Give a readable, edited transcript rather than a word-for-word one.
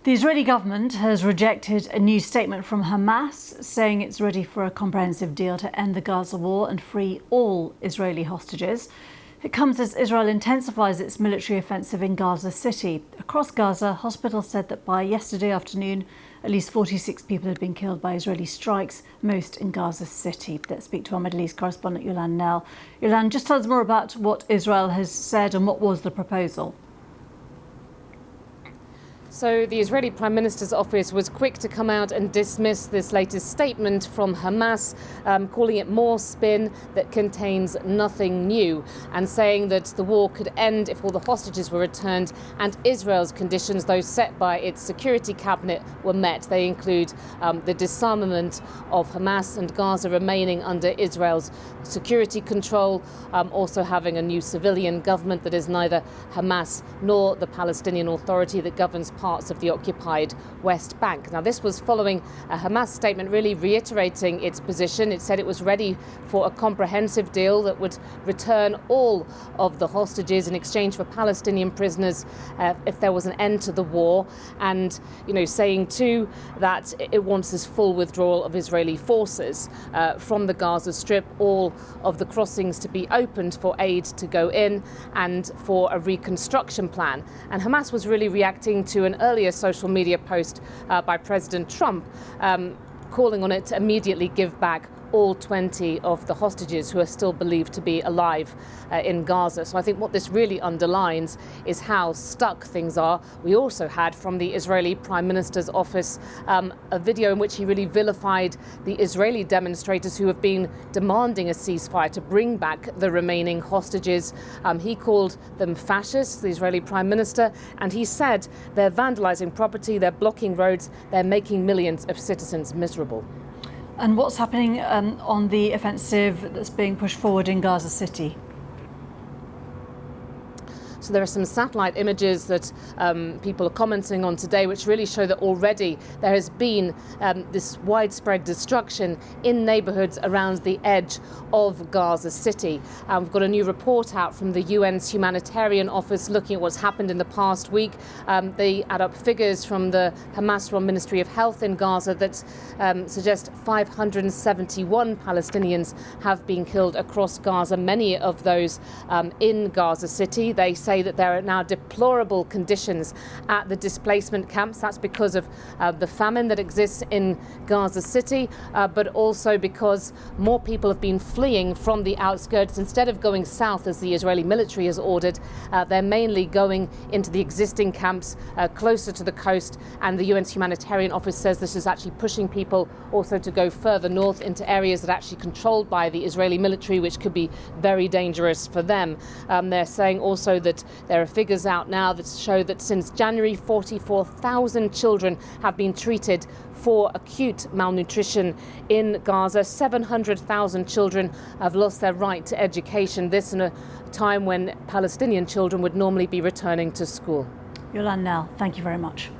The Israeli government has rejected a new statement from Hamas saying it's ready for a comprehensive deal to end the Gaza war and free all Israeli hostages. It comes as Israel intensifies its military offensive in Gaza City. Across Gaza, hospitals said that by yesterday afternoon, at least 46 people had been killed by Israeli strikes, most in Gaza City. Let's speak to our Middle East correspondent, Yolan now. Yolan, just tell us more about what Israel has said and what was the proposal. So the Israeli Prime Minister's office was quick to come out and dismiss this latest statement from Hamas, calling it more spin that contains nothing new, and saying that the war could end if all the hostages were returned and Israel's conditions, those set by its security cabinet, were met. They include the disarmament of Hamas and Gaza remaining under Israel's security control, also having a new civilian government that is neither Hamas nor the Palestinian Authority that governs parts of the occupied West Bank. Now, this was following a Hamas statement really reiterating its position. It said it was ready for a comprehensive deal that would return all of the hostages in exchange for Palestinian prisoners if there was an end to the war, and saying too that it wants this full withdrawal of Israeli forces from the Gaza Strip, all of the crossings to be opened for aid to go in, and for a reconstruction plan. And Hamas was really reacting to an earlier social media post by President Trump, calling on it to immediately give back all 20 of the hostages who are still believed to be alive in Gaza. So I think what this really underlines is how stuck things are. We also had from the Israeli Prime Minister's office a video in which he really vilified the Israeli demonstrators who have been demanding a ceasefire to bring back the remaining hostages. He called them fascists, the Israeli Prime Minister, and he said they're vandalizing property, they're blocking roads, they're making millions of citizens miserable. And what's happening on the offensive that's being pushed forward in Gaza City? So there are some satellite images that people are commenting on today, which really show that already there has been this widespread destruction in neighbourhoods around the edge of Gaza City. We've got a new report out from the UN's humanitarian office looking at what's happened in the past week. They add up figures from the Hamas-run Ministry of Health in Gaza that suggest 571 Palestinians have been killed across Gaza, many of those in Gaza City. They say that there are now deplorable conditions at the displacement camps. That's because of the famine that exists in Gaza City, but also because more people have been fleeing from the outskirts. Instead of going south, as the Israeli military has ordered, they're mainly going into the existing camps closer to the coast. And the UN's humanitarian office says this is actually pushing people also to go further north into areas that are actually controlled by the Israeli military, which could be very dangerous for them. They're saying also that there are figures out now that show that since January, 44,000 children have been treated for acute malnutrition in Gaza. 700,000 children have lost their right to education, this in a time when Palestinian children would normally be returning to school. Yolan Nell, thank you very much.